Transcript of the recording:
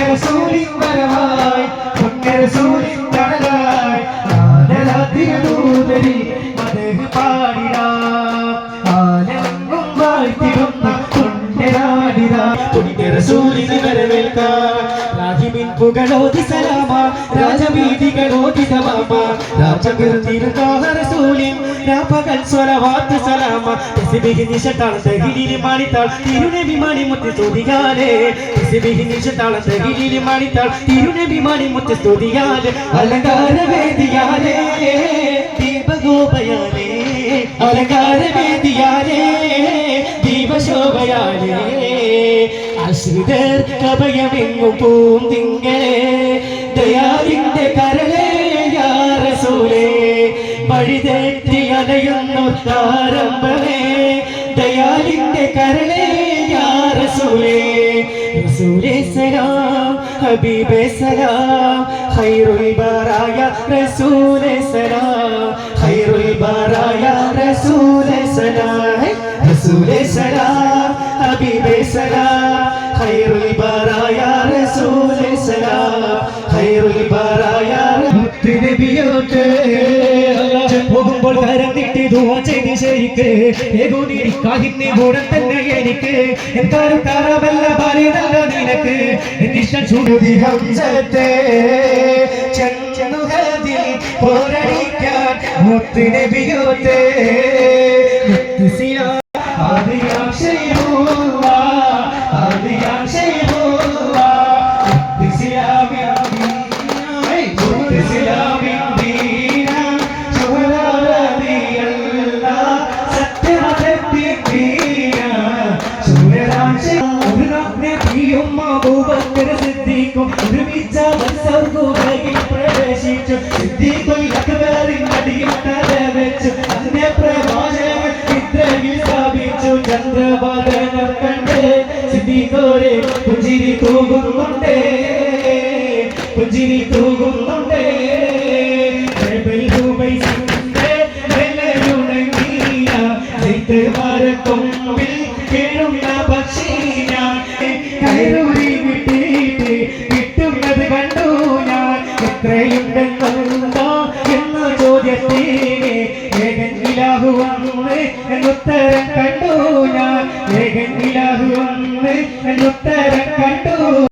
റസൂലിൻ വരവായി റസൂലിൻ തണലായി ആദരാതിരൂതരി മദഹ് പാടിടാ ആലമെങ്ങും വാഴ്ത്തിടുന്ന പുണ്യനാടിതാ റസൂലിനെ വരവേൽക്കാൻ രാഹിമിൻ പുകളോതി സലാമ രാജവീതികളോതി തമാമ രാജകീർത്തിരുതാഹ റസൂലിൻ രാപകൽ സ്വലവാത്ത് സലാമ തസ്ബീഹ് നിശതാൾ തഹീലിൽ മാണിതാൾ തിരുനബി മാണിമുത്ത് സ്തുതിയാലേ തസ്ബീഹ് നിശതാൾ തഹീലിൽ മാണിതാൾ തിരുനബി മാണിമുത്ത് സ്തുതിയാലേ അലങ്കാര വേദിയാലേ ദീപഗോപയാലേ അലങ്കാര വേദിയാലേ ദീപശോഭയാലേ ആശ്രിതർ കഭയമെങ്ങും പൂന്തിങ്കളെ ദയാലിന്റെ കരളേ യാ റസൂലേ വഴിതെറ്റി അലയുന്നു താരമ്പമേ ദയാലിന്റെ കരളേ യാ റസൂലേ റസൂലേ സലാം ഹബീബേ സലാം ഖൈറുൽ ബറായ റസൂലേ സലാം ഖൈറുൽ ബറായ റസൂലേ സലാം റസൂലേ സലാം ഹബീബേ സലാം ഖൈറുൽ ബറായ റസൂലേ സലാം ഖൈറുൽ ബറായ മുത്ത് നബിയോട്ട് പോകുമ്പോൾ കരം നീട്ടി ദുആ ചെയ്ത് ശരിക്ക് ഏകോനിക്കാഹിന്റെ കൂടെ തന്നെ എനിക്ക് എന്താരും കാറവല്ല ഭാര്യനല്ല നിനക്ക് എന്നിഷ്ടം ചുടുതി ഹംസത്തെ ചെന്നുഹദിൽ പോരടിക്കാൻ മുത്ത് നബിയോട്ട് മുത്ത് സിയാ ആദിയാ ശൈഖുള്ള ആദിയാ ശൈഖുള്ള മുത്ത് സിയാമി മുത്ത് സിയാമി പ്രവേശിച്ചു സിദ്ദീഖുൽ അക്ബറിൻ അടിയിൽ തലവെച്ചു അതിനെ പ്രവാചകൻ ഇത്രയിൽ സ്ഥാപിച്ചു ചന്ദ്രബദനം കണ്ട് സിദ്ദീഖോരെ പുഞ്ചിരി തൂകുന്നുണ്ടേ പുഞ്ചിരി തൂകുന്നുണ്ടേ മരക്കൊമ്പിൽ കേഴുന്ന പക്ഷീന കയറൂരി വിട്ടിട്ട് കിട്ടുന്നത് കണ്ടു ഞാൻ എത്രയുണ്ടെന്നുണ്ടോ എന്ന ചോദ്യത്തിന് ഏകൻ ഇലാഹു വന്ന് എന്നുത്തരം കണ്ടു ഞാൻ ഏകൻ ഇലാഹു വന്ന് എന്നുത്തരം കണ്ടു